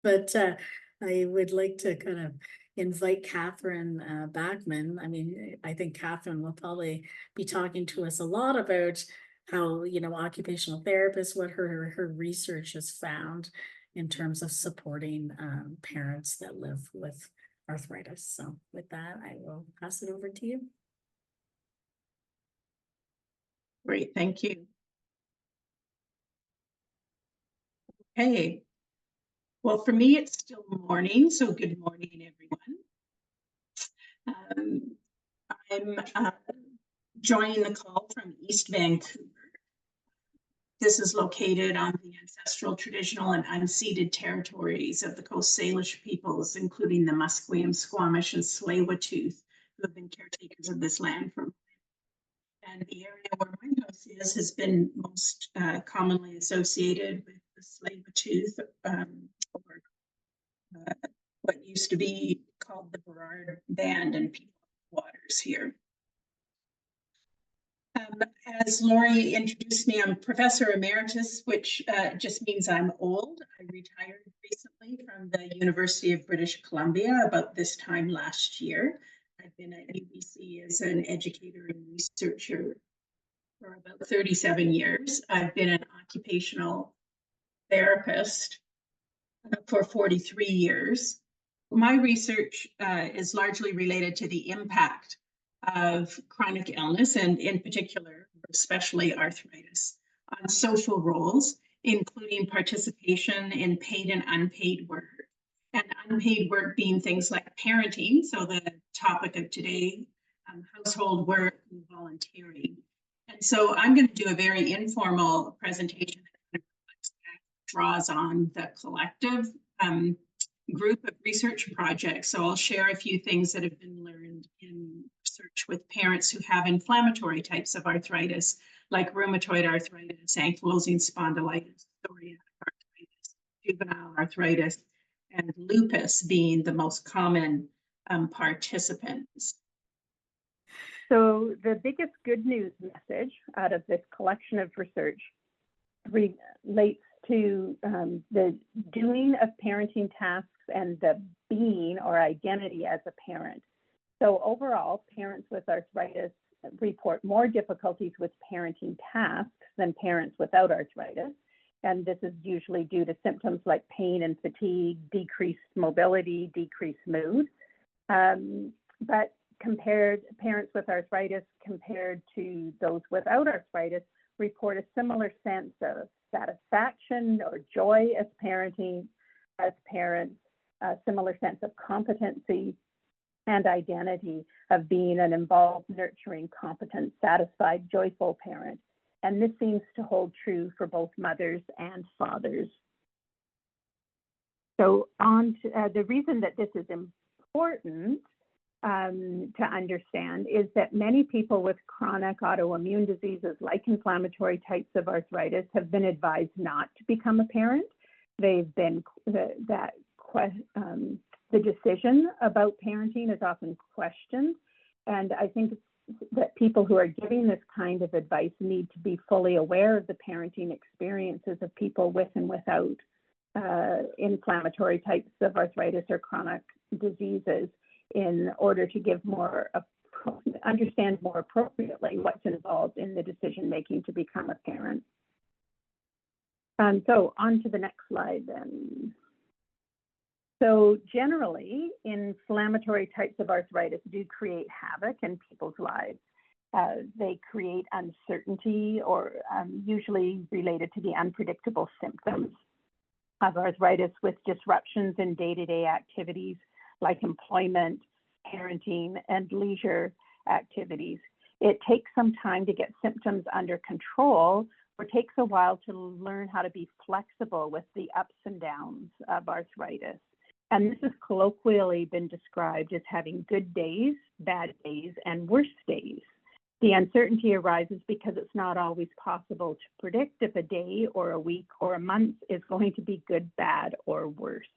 But I would like to kind of invite Catherine Backman. I mean, I think Catherine will probably be talking to us a lot about how, occupational therapists, what her research has found in terms of supporting parents that live with arthritis. So with that, I will pass it over to you. Great, thank you. Okay. Well, for me, it's still morning, so good morning, everyone. I'm joining the call from East Vancouver. This is located on the ancestral, traditional, and unceded territories of the Coast Salish peoples, including the Musqueam, Squamish, and Tsleil-Waututh, who have been caretakers of this land for. And the area where my house is has been most commonly associated with the Tsleil-Waututh, or what used to be called the Burrard Band and People Waters here. As Lori introduced me, I'm Professor Emeritus, which just means I'm old. I retired recently from the University of British Columbia about this time last year. I've been at UBC as an educator and researcher for about 37 years. I've been an occupational therapist for 43 years. My research is largely related to the impact of chronic illness, and in particular, especially arthritis, on social roles, including participation in paid and unpaid work. And unpaid work being things like parenting, so the topic of today, household work and volunteering. And so I'm going to do a very informal presentation that draws on the collective group of research projects. So I'll share a few things that have been learned in research with parents who have inflammatory types of arthritis, like rheumatoid arthritis, ankylosing spondylitis, psoriatic arthritis, juvenile arthritis, and lupus being the most common participants. So the biggest good news message out of this collection of research relates to the doing of parenting tasks and the being or identity as a parent. So overall, parents with arthritis report more difficulties with parenting tasks than parents without arthritis. And this is usually due to symptoms like pain and fatigue, decreased mobility, decreased mood. But parents with arthritis compared to those without arthritis report a similar sense of satisfaction or joy as parenting, as parents, a similar sense of competency and identity of being an involved, nurturing, competent, satisfied, joyful parent. And this seems to hold true for both mothers and fathers. So on to, the reason that this is important to understand is that many people with chronic autoimmune diseases like inflammatory types of arthritis have been advised not to become a parent. They've been, the decision about parenting is often questioned. And I think that people who are giving this kind of advice need to be fully aware of the parenting experiences of people with and without inflammatory types of arthritis or chronic diseases, in order to give understand more appropriately what's involved in the decision making to become a parent. So on to the next slide then. So generally, inflammatory types of arthritis do create havoc in people's lives. They create uncertainty, or usually related to the unpredictable symptoms of arthritis, with disruptions in day-to-day activities like employment, parenting, and leisure activities. It takes some time to get symptoms under control, or takes a while to learn how to be flexible with the ups and downs of arthritis. And this has colloquially been described as having good days, bad days, and worse days. The uncertainty arises because it's not always possible to predict if a day or a week or a month is going to be good, bad, or worse.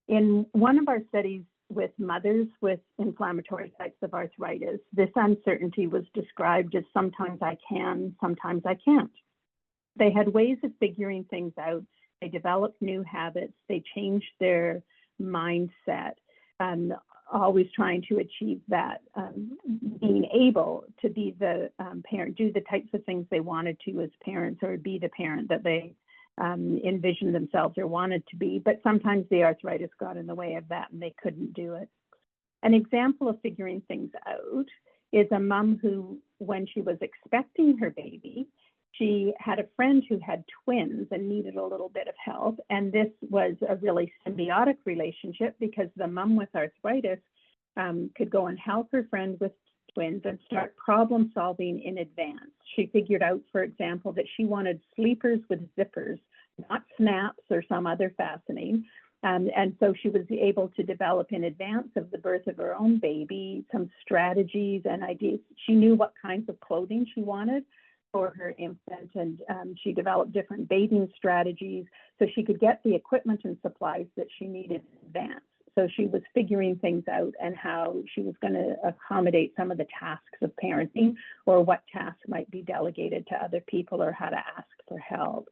In one of our studies with mothers with inflammatory types of arthritis, this uncertainty was described as sometimes I can, sometimes I can't. They had ways of figuring things out they developed new habits, they changed their mindset, always trying to achieve that, being able to be the parent, do the types of things they wanted to as parents, or be the parent that they envisioned themselves or wanted to be. But sometimes the arthritis got in the way of that and they couldn't do it. An example of figuring things out is a mom who, when she was expecting her baby, she had a friend who had twins and needed a little bit of help. And this was a really symbiotic relationship, because the mom with arthritis could go and help her friend with twins and start problem solving in advance. She figured out, for example, that she wanted sleepers with zippers, not snaps or some other fastening. And so she was able to develop in advance of the birth of her own baby some strategies and ideas. She knew what kinds of clothing she wanted for her infant, and she developed different bathing strategies so she could get the equipment and supplies that she needed in advance. So she was figuring things out and how she was going to accommodate some of the tasks of parenting, or what tasks might be delegated to other people, or how to ask for help.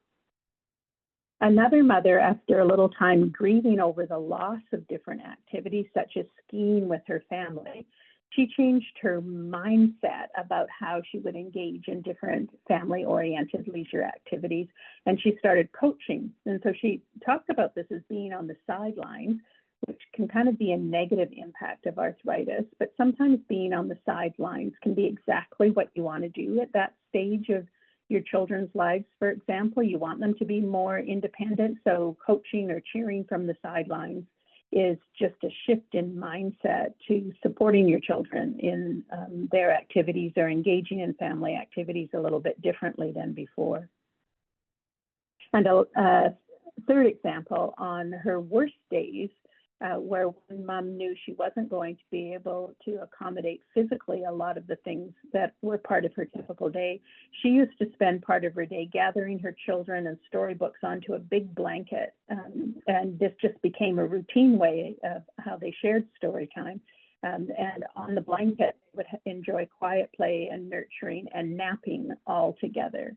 Another mother, after a little time grieving over the loss of different activities, such as skiing with her family, she changed her mindset about how she would engage in different family-oriented leisure activities, and she started coaching. And so she talked about this as being on the sidelines, which can kind of be a negative impact of arthritis, but sometimes being on the sidelines can be exactly what you want to do at that stage of your children's lives. For example, you want them to be more independent, so coaching or cheering from the sidelines is just a shift in mindset to supporting your children in their activities, or engaging in family activities a little bit differently than before. And a third example, on her worst days, where one mom knew she wasn't going to be able to accommodate physically a lot of the things that were part of her typical day, she used to spend part of her day gathering her children and storybooks onto a big blanket. And this just became a routine way of how they shared story time. And on the blanket, they would enjoy quiet play and nurturing and napping all together.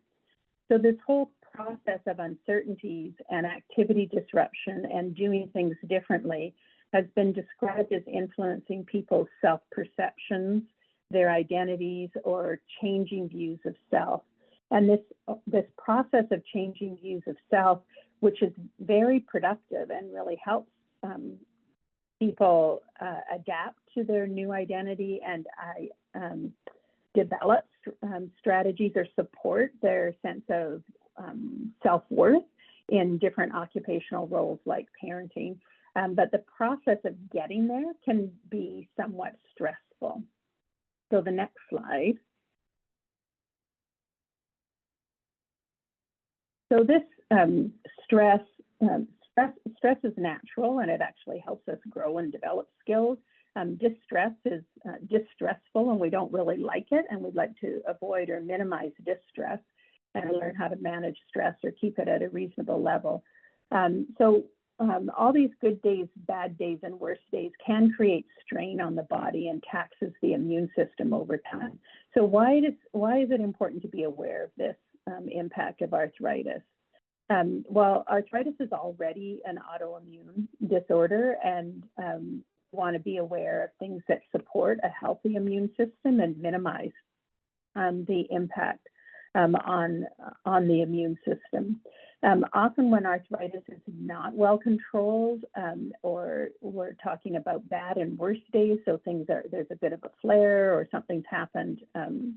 So this whole process of uncertainties and activity disruption and doing things differently has been described as influencing people's self-perceptions, their identities, or changing views of self. And this process of changing views of self, which is very productive and really helps people adapt to their new identity and develop strategies or support their sense of self-worth in different occupational roles like parenting. But the process of getting there can be somewhat stressful. So the next slide. So this stress is natural, and it actually helps us grow and develop skills. Distress is distressful, and we don't really like it, and we'd like to avoid or minimize distress and learn how to manage stress or keep it at a reasonable level. All these good days, bad days, and worse days can create strain on the body and taxes the immune system over time. So why is it important to be aware of this impact of arthritis? Well, arthritis is already an autoimmune disorder, and want to be aware of things that support a healthy immune system and minimize the impact on the immune system. Often when arthritis is not well controlled, or we're talking about bad and worse days, so there's a bit of a flare or something's happened to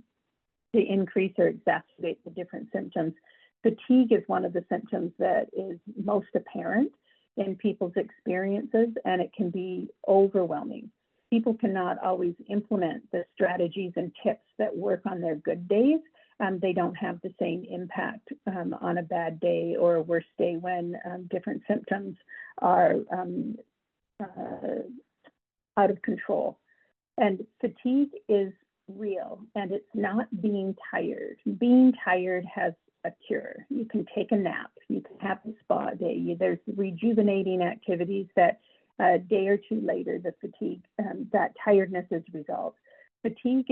increase or exacerbate the different symptoms. Fatigue is one of the symptoms that is most apparent in people's experiences, and it can be overwhelming. People cannot always implement the strategies and tips that work on their good days. They don't have the same impact on a bad day or a worse day when different symptoms are out of control. And fatigue is real, and it's not being tired. Being tired has a cure. You can take a nap, you can have a spa day. There's rejuvenating activities that a day or two later, the fatigue, that tiredness is resolved. Fatigue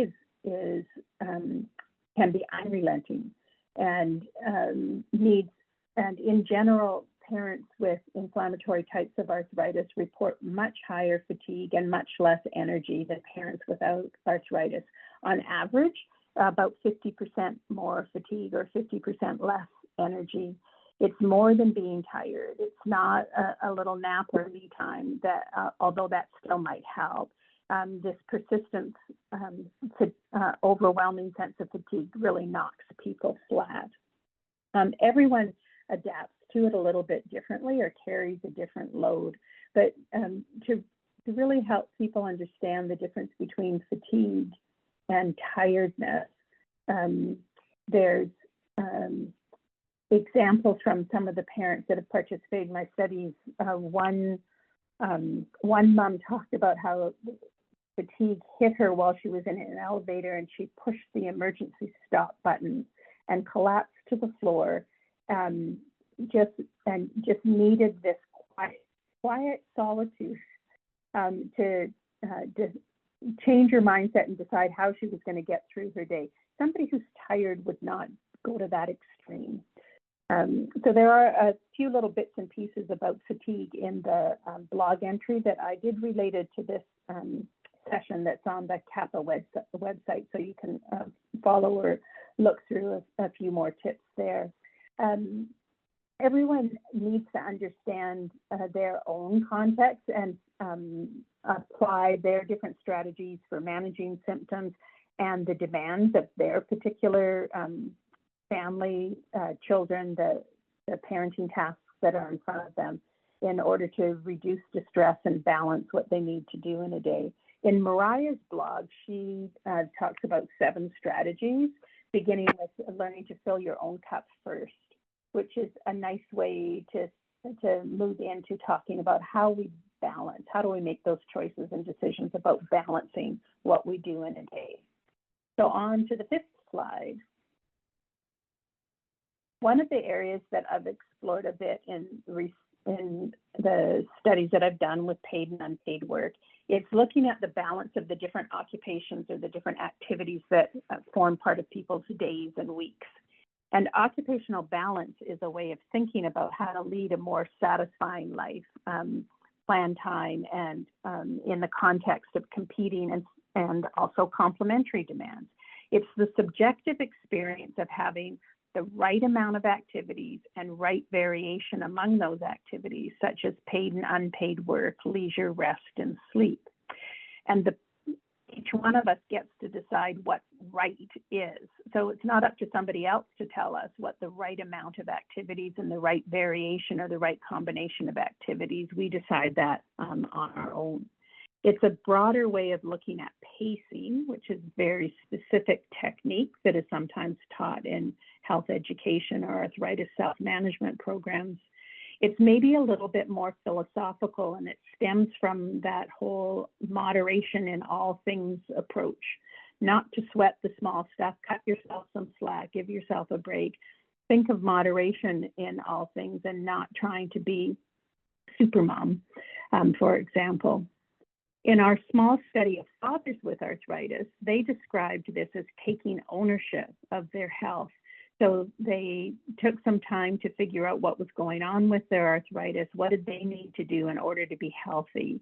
can be unrelenting and in general, parents with inflammatory types of arthritis report much higher fatigue and much less energy than parents without arthritis. On average, about 50% more fatigue or 50% less energy. It's more than being tired. It's not a little nap or me time that, although that still might help. This persistent, overwhelming sense of fatigue really knocks people flat. Everyone adapts to it a little bit differently or carries a different load, but to really help people understand the difference between fatigue and tiredness, there's examples from some of the parents that have participated in my studies. One mom talked about how fatigue hit her while she was in an elevator and she pushed the emergency stop button and collapsed to the floor, just needed this quiet solitude to change her mindset and decide how she was going to get through her day. Somebody who's tired would not go to that extreme. So there are a few little bits and pieces about fatigue in the blog entry that I did related to this session that's on the CAPA website, so you can follow or look through a few more tips there. Everyone needs to understand their own context and apply their different strategies for managing symptoms and the demands of their particular family, children, the parenting tasks that are in front of them in order to reduce distress and balance what they need to do in a day. In Mariah's blog, she talks about 7 strategies, beginning with learning to fill your own cup first, which is a nice way to move into talking about how we balance, how do we make those choices and decisions about balancing what we do in a day. So on to the 5th slide. One of the areas that I've explored a bit in the studies that I've done with paid and unpaid work, it's looking at the balance of the different occupations or the different activities that form part of people's days and weeks. And occupational balance is a way of thinking about how to lead a more satisfying life, plan time, and in the context of competing and also complementary demands. It's the subjective experience of having the right amount of activities and right variation among those activities, such as paid and unpaid work, leisure, rest, and sleep. And each one of us gets to decide what right is. So it's not up to somebody else to tell us what the right amount of activities and the right variation or the right combination of activities. We decide that on our own. It's a broader way of looking at pacing, which is very specific technique that is sometimes taught in health education or arthritis self-management programs. It's maybe a little bit more philosophical, and it stems from that whole moderation in all things approach. Not to sweat the small stuff, cut yourself some slack, give yourself a break. Think of moderation in all things and not trying to be super mom, for example. In our small study of fathers with arthritis, they described this as taking ownership of their health. So they took some time to figure out what was going on with their arthritis. What did they need to do in order to be healthy?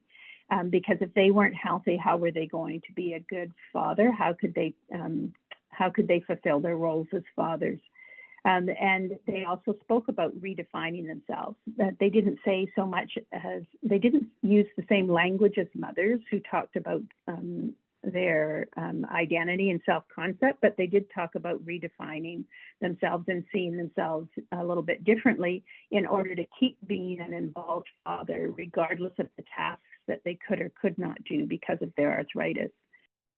Because if they weren't healthy, how were they going to be a good father? How could they fulfill their roles as fathers? And they also spoke about redefining themselves. That they didn't say so much as, they didn't use the same language as mothers who talked about their identity and self-concept, but they did talk about redefining themselves and seeing themselves a little bit differently in order to keep being an involved father, regardless of the tasks that they could or could not do because of their arthritis.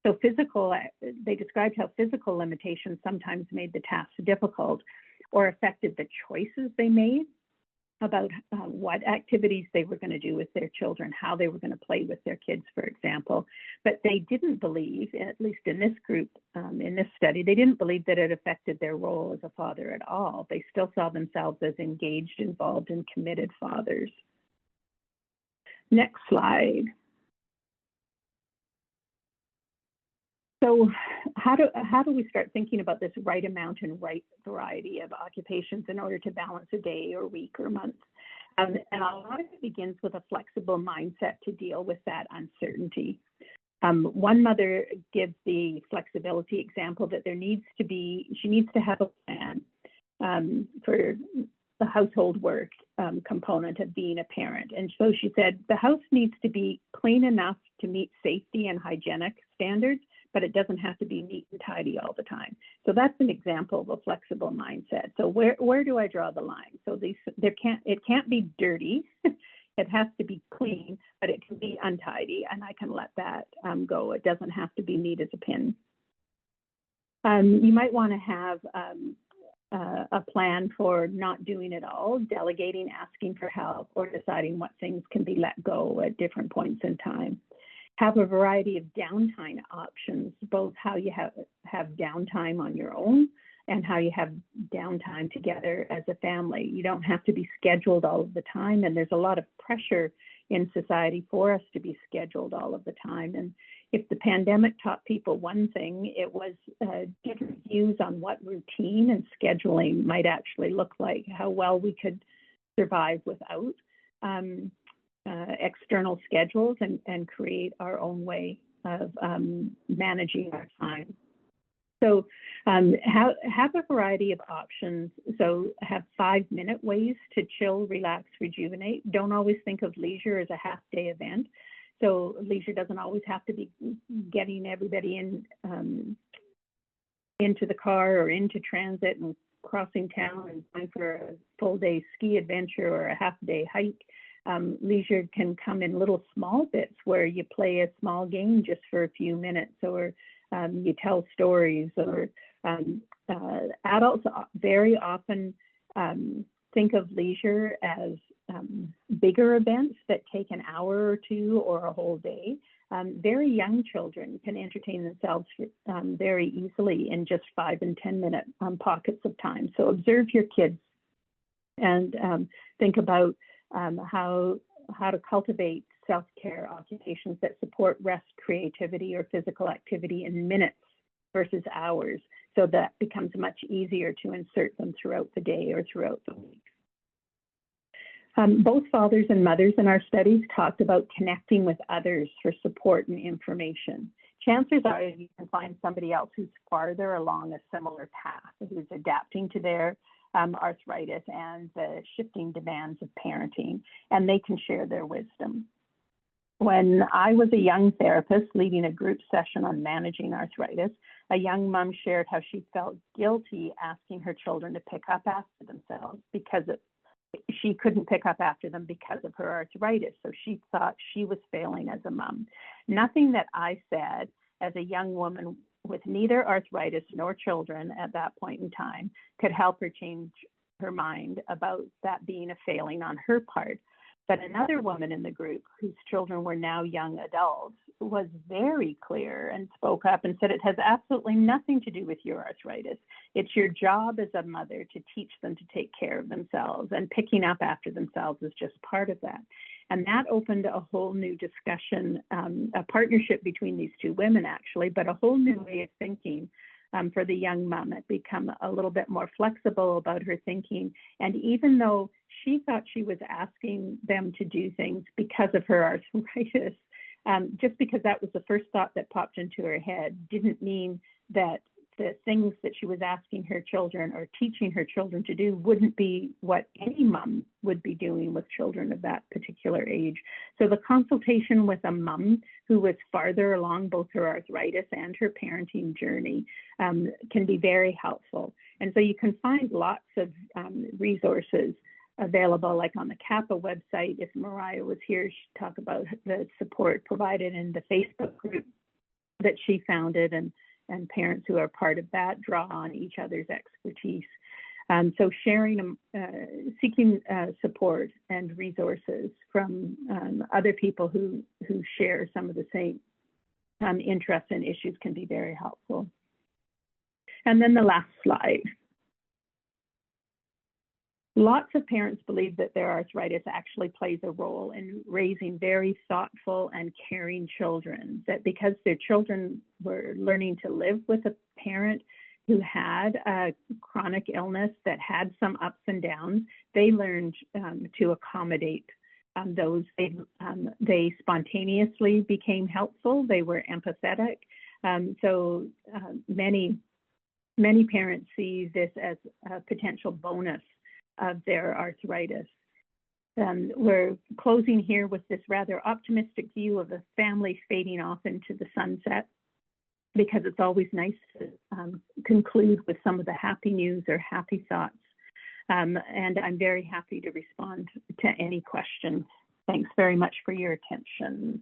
So they described how physical limitations sometimes made the tasks difficult or affected the choices they made about what activities they were going to do with their children, how they were going to play with their kids, for example. But they didn't believe, at least in this group, in this study, they didn't believe that it affected their role as a father at all. They still saw themselves as engaged, involved, and committed fathers. Next slide. So how do we start thinking about this right amount and right variety of occupations in order to balance a day or week or month? And a lot of it begins with a flexible mindset to deal with that uncertainty. One mother gives the flexibility example that she needs to have a plan for the household work component of being a parent. And so she said, the house needs to be clean enough to meet safety and hygienic standards, but it doesn't have to be neat and tidy all the time. So that's an example of a flexible mindset. So where do I draw the line? So it can't be dirty. It has to be clean, but it can be untidy, and I can let that go. It doesn't have to be neat as a pin. You might want to have a plan for not doing it all, delegating, asking for help, or deciding what things can be let go at different points in time. Have a variety of downtime options, both how you have downtime on your own and how you have downtime together as a family. You don't have to be scheduled all of the time, and there's a lot of pressure in society for us to be scheduled all of the time. And if the pandemic taught people one thing, it was different views on what routine and scheduling might actually look like, how well we could survive without external schedules and create our own way of managing our time. So have a variety of options. So have 5-minute ways to chill, relax, rejuvenate. Don't always think of leisure as a half-day event. So leisure doesn't always have to be getting everybody into the car or into transit and crossing town and going for a full-day ski adventure or a half-day hike. Leisure can come in little small bits where you play a small game just for a few minutes, or you tell stories, or adults very often think of leisure as bigger events that take an hour or two or a whole day. Very young children can entertain themselves very easily in just 5 and 10 minute pockets of time. So observe your kids and think about how to cultivate self-care occupations that support rest, creativity, or physical activity in minutes versus hours, so that becomes much easier to insert them throughout the day or throughout the week. Both fathers and mothers in our studies talked about connecting with others for support and information. Chances are you can find somebody else who's farther along a similar path, who's adapting to their arthritis and the shifting demands of parenting, and they can share their wisdom. When I was a young therapist leading a group session on managing arthritis, a young mom shared how she felt guilty asking her children to pick up after themselves because she couldn't pick up after them because of her arthritis. So she thought she was failing as a mom. Nothing that I said as a young woman with neither arthritis nor children at that point in time could help her change her mind about that being a failing on her part. But another woman in the group whose children were now young adults was very clear and spoke up and said, it has absolutely nothing to do with your arthritis. It's your job as a mother to teach them to take care of themselves, and picking up after themselves is just part of that. And that opened a whole new discussion, a partnership between these two women actually, but a whole new way of thinking for the young mom. It become a little bit more flexible about her thinking. And even though she thought she was asking them to do things because of her arthritis, just because that was the first thought that popped into her head, didn't mean that the things that she was asking her children or teaching her children to do wouldn't be what any mom would be doing with children of that particular age. So the consultation with a mom who was farther along both her arthritis and her parenting journey can be very helpful. And so you can find lots of resources available, like on the CAPA website. If Mariah was here, she'd talk about the support provided in the Facebook group that she founded, and parents who are part of that draw on each other's expertise. So sharing, seeking support and resources from other people who share some of the same interests and issues can be very helpful. And then the last slide. Lots of parents believe that their arthritis actually plays a role in raising very thoughtful and caring children, that because their children were learning to live with a parent who had a chronic illness that had some ups and downs, they learned to accommodate those. They spontaneously became helpful. They were empathetic. So many parents see this as a potential bonus of their arthritis. We're closing here with this rather optimistic view of the family fading off into the sunset, because it's always nice to conclude with some of the happy news or happy thoughts. And I'm very happy to respond to any questions. Thanks very much for your attention.